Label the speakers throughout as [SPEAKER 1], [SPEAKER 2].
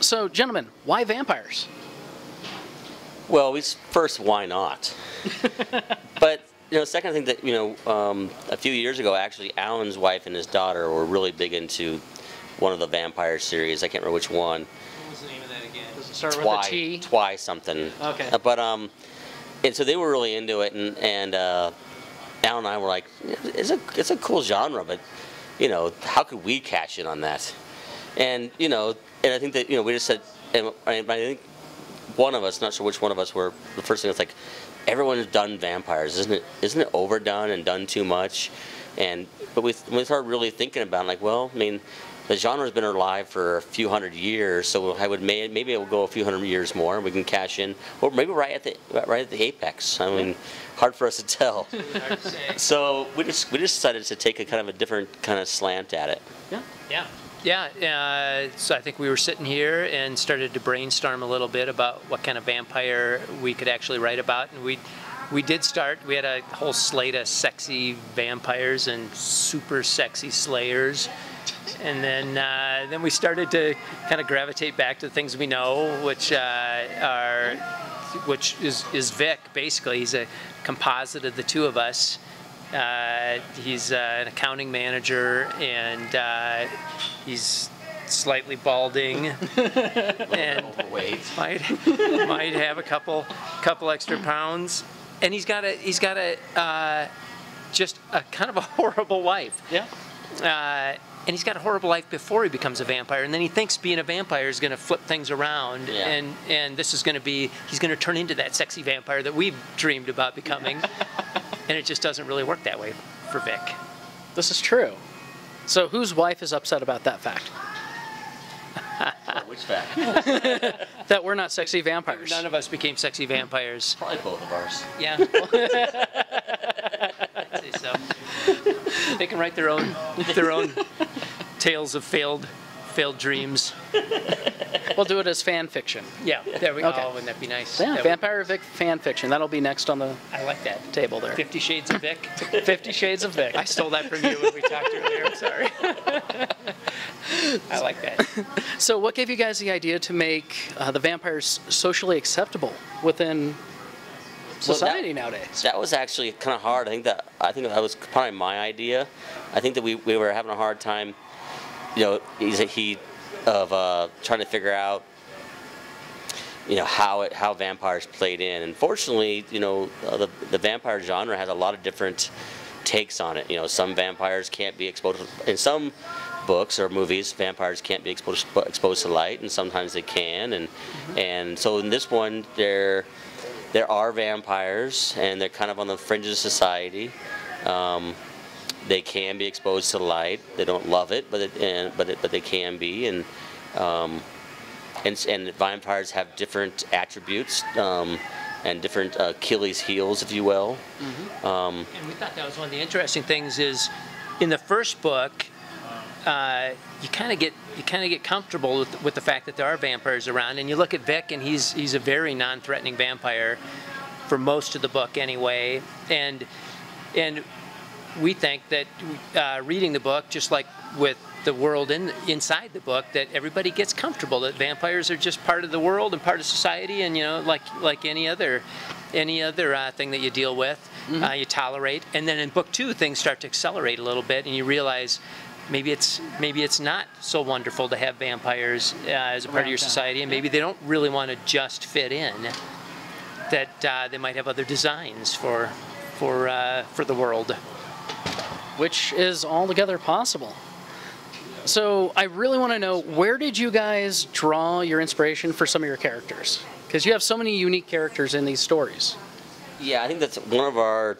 [SPEAKER 1] So, gentlemen, why vampires?
[SPEAKER 2] Well, first, why not? But second, I think that a few years ago, actually, Allan's wife and his daughter were really big into one of the vampire series. I can't remember which one.
[SPEAKER 3] What was the name of that again?
[SPEAKER 1] Does it start with a T?
[SPEAKER 2] Twi something.
[SPEAKER 1] Okay.
[SPEAKER 2] But and so they were really into it, and Allan and I were like, it's a cool genre, but how could we cash in on that? And and I think that we just said, and I think one of us, not sure which one of us, were the first thing was like, everyone's done vampires, isn't it overdone and done too much? But we started really thinking about it, like, well, I mean, the genre's been alive for a few hundred years, so maybe it will go a few hundred years more, and we can cash in, or maybe right at the apex. I mean, hard for us to tell.
[SPEAKER 3] Hard to say.
[SPEAKER 2] So we just decided to take a kind of a different kind of slant at it.
[SPEAKER 1] Yeah.
[SPEAKER 3] Yeah. Yeah, so I think we were sitting here and started to brainstorm a little bit about what kind of vampire we could actually write about, and we did start. We had a whole slate of sexy vampires and super sexy slayers, and then we started to kind of gravitate back to the things we know, which is Vic. Basically, he's a composite of the two of us. He's an accounting manager, and he's slightly balding, and
[SPEAKER 2] Overweight.
[SPEAKER 3] might have a couple extra pounds, and he's got just a kind of a horrible life.
[SPEAKER 1] Yeah.
[SPEAKER 3] And he's got a horrible life before he becomes a vampire, and then he thinks being a vampire is going to flip things around,
[SPEAKER 2] yeah.
[SPEAKER 3] and this is going to be, he's going to turn into that sexy vampire that we've dreamed about becoming. And it just doesn't really work that way for Vic.
[SPEAKER 1] This is true. So whose wife is upset about that fact?
[SPEAKER 2] Which fact?
[SPEAKER 1] That we're not sexy vampires.
[SPEAKER 3] None of us became sexy vampires.
[SPEAKER 2] Probably both of ours.
[SPEAKER 3] Yeah. I'd say so. They can write their own tales of failed dreams.
[SPEAKER 1] We'll do it as fan fiction.
[SPEAKER 3] Yeah, there we go.
[SPEAKER 1] Okay.
[SPEAKER 3] Oh, wouldn't that be nice?
[SPEAKER 1] Yeah, Vampire Vic fan fiction. That'll be next on the
[SPEAKER 3] I like that.
[SPEAKER 1] table there.
[SPEAKER 3] 50 Shades of Vic.
[SPEAKER 1] 50 Shades of Vic.
[SPEAKER 3] I stole that from you when we talked earlier. I'm sorry. I like that.
[SPEAKER 1] So what gave you guys the idea to make the vampires socially acceptable within society nowadays?
[SPEAKER 2] That was actually kind of hard. I think that was probably my idea. I think that we were having a hard time, trying to figure out, how vampires played in. And fortunately, the vampire genre has a lot of different takes on it. Some vampires can't be exposed in some books or movies. Vampires can't be exposed to light, and sometimes they can. And so in this one, there are vampires, and they're kind of on the fringes of society. They can be exposed to light. They don't love it, but they can be. And vampires have different attributes and different Achilles heels, if you will.
[SPEAKER 3] Mm-hmm. And we thought that was one of the interesting things. Is in the first book, you kind of get comfortable with the fact that there are vampires around, and you look at Vic, and he's a very non-threatening vampire for most of the book anyway, and we think that reading the book, just like with the world inside the book, that everybody gets comfortable that vampires are just part of the world and part of society, and like any other thing that you deal with, you tolerate. And then in book 2, things start to accelerate a little bit, and you realize maybe it's not so wonderful to have vampires as a part of your society, and maybe they don't really want to just fit in. That they might have other designs for the world,
[SPEAKER 1] which is altogether possible. So I really want to know, where did you guys draw your inspiration for some of your characters? Because you have so many unique characters in these stories.
[SPEAKER 2] Yeah, I think that's one of our,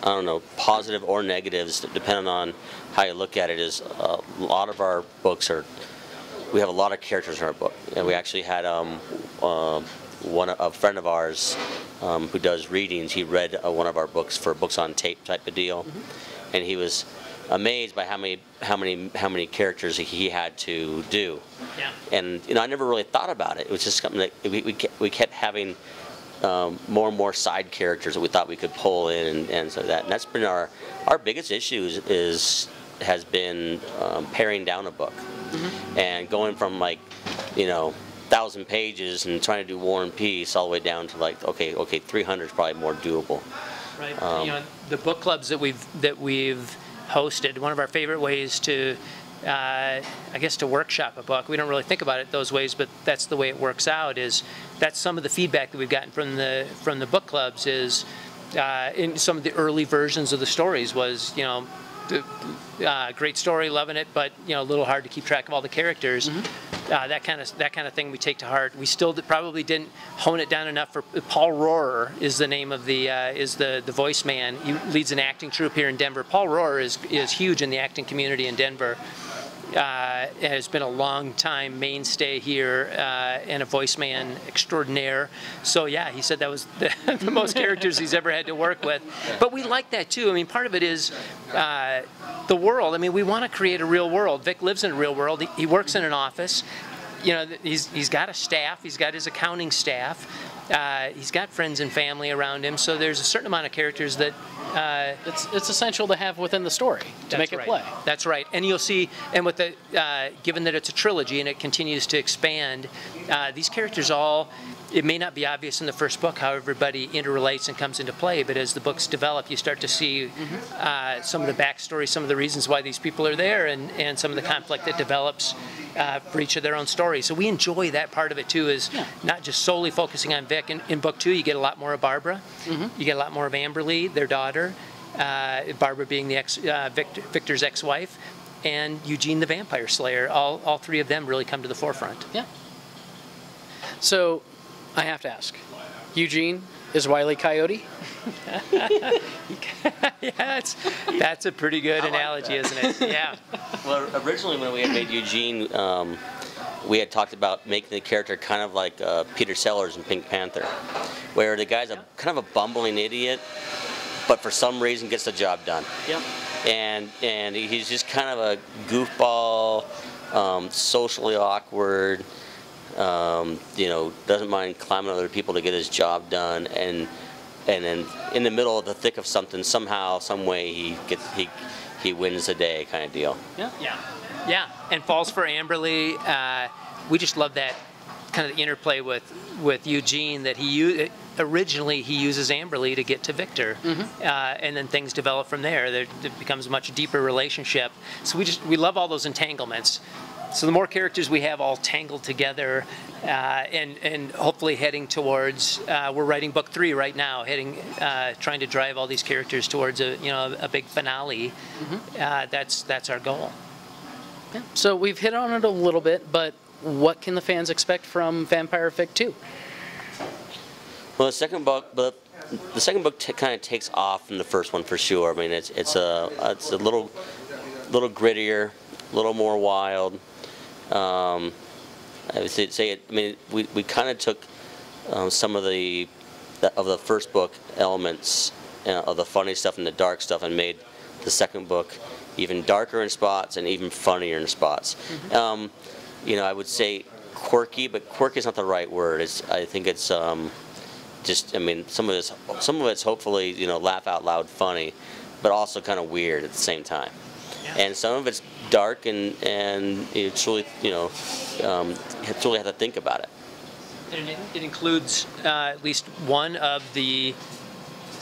[SPEAKER 2] I don't know, positive or negatives, depending on how you look at it, is a lot of our books we have a lot of characters in our book. And we actually had a friend of ours who does readings. He read one of our books for Books on Tape type of deal, and he was amazed by how many characters he had to do.
[SPEAKER 3] Yeah.
[SPEAKER 2] And I never really thought about it. It was just something that we kept having more and more side characters that we thought we could pull in, and so that. And that's been our biggest issue has been paring down a book, and going from 1,000 pages and trying to do War and Peace all the way down to like, okay, 300 is probably more doable.
[SPEAKER 3] Right. The book clubs that we've hosted, one of our favorite ways to, I guess, to workshop a book. We don't really think about it those ways, but that's the way it works out. That's some of the feedback that we've gotten from the book clubs is in some of the early versions of the stories was, great story, loving it, but a little hard to keep track of all the characters. That kind of thing we take to heart. We still probably didn't hone it down enough. For Paul Rohrer is the name of the voice man. He leads an acting troupe here in Denver. Paul Rohrer is huge in the acting community in Denver. Has been a long time mainstay here and a voice man extraordinaire. So yeah, he said that was the most characters he's ever had to work with. But we like that too. I mean, part of it is the world. I mean, we want to create a real world. Vic lives in a real world. He works in an office. He's got a staff. He's got his accounting staff. He's got friends and family around him. So there's a certain amount of characters that
[SPEAKER 1] it's essential to have within the story to make it play.
[SPEAKER 3] That's right. And you'll see, and with the given that it's a trilogy and it continues to expand, these characters all. It may not be obvious in the first book how everybody interrelates and comes into play, but as the books develop, you start to see some of the backstory, some of the reasons why these people are there, and some of the conflict that develops for each of their own stories. So we enjoy that part of it too, is not just solely focusing on Vic. In book 2, you get a lot more of Barbara. You get a lot more of Amberly, their daughter, Barbara being the Victor's ex-wife, and Eugene the Vampire Slayer. All three of them really come to the forefront.
[SPEAKER 1] Yeah. So I have to ask, Eugene is Wile E. Coyote?
[SPEAKER 3] Yeah, that's a pretty good analogy, isn't it? Yeah.
[SPEAKER 2] Well, originally when we had made Eugene, we had talked about making the character kind of like Peter Sellers in Pink Panther, where the guy's a kind of a bumbling idiot, but for some reason gets the job done.
[SPEAKER 1] Yep.
[SPEAKER 2] And he's just kind of a goofball, socially awkward. Doesn't mind climbing other people to get his job done, and then in the middle of the thick of something, somehow, some way, he wins the day, kind of deal.
[SPEAKER 3] Yeah, and falls for Amberly. We just love that kind of interplay with Eugene, that originally he uses Amberly to get to Victor, and then things develop from there. It becomes a much deeper relationship. So we love all those entanglements. So the more characters we have all tangled together, and hopefully heading towards, we're writing book 3 right now, trying to drive all these characters towards a big finale. That's our goal.
[SPEAKER 1] Yeah. So we've hit on it a little bit, but what can the fans expect from Vampire Vic 2?
[SPEAKER 2] Well, the second book kind of takes off from the first one for sure. I mean, it's a little grittier, a little more wild. I would say it. I mean, we kind of took some of the first book elements of the funny stuff and the dark stuff, and made the second book even darker in spots and even funnier in spots. I would say quirky, but quirky is not the right word. I think it's just. I mean, some of it's hopefully laugh out loud funny, but also kind of weird at the same time. And some of it's dark, and it's really you really have to think about it.
[SPEAKER 3] And it includes at least one of the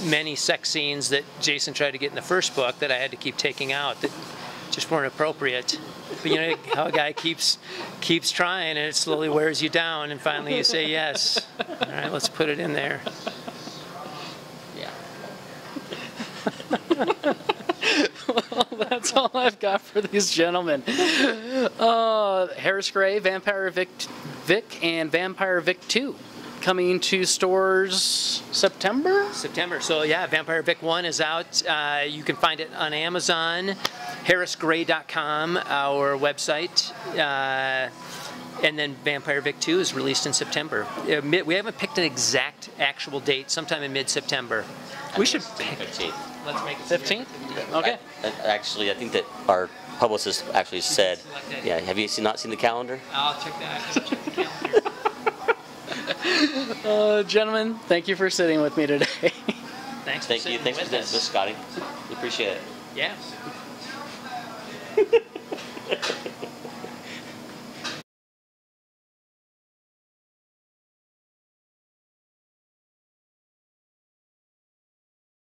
[SPEAKER 3] many sex scenes that Jason tried to get in the first book that I had to keep taking out that just weren't appropriate. But you know how a guy keeps trying, and it slowly wears you down, and finally you say yes. All right, let's put it in there.
[SPEAKER 2] Yeah.
[SPEAKER 1] Well, that's all I've got for these gentlemen. Harris Gray, Vampire Vic, and Vampire Vic 2 coming to stores September?
[SPEAKER 3] September. So yeah, Vampire Vic 1 is out. You can find it on Amazon, harrisgray.com, our website. And then Vampire Vic 2 is released in September. We haven't picked an exact actual date, sometime in mid-September. We should pick
[SPEAKER 2] 15th.
[SPEAKER 3] Let's make it
[SPEAKER 1] 15th? Okay.
[SPEAKER 2] Actually, I think that our publicist actually said, yeah, have you not seen the calendar?
[SPEAKER 3] I'll check that. Check the calendar.
[SPEAKER 1] Gentlemen, thank you for sitting with me today.
[SPEAKER 3] Thanks.
[SPEAKER 2] Thank you. Thanks for this, Scotty. We appreciate it.
[SPEAKER 3] Yeah.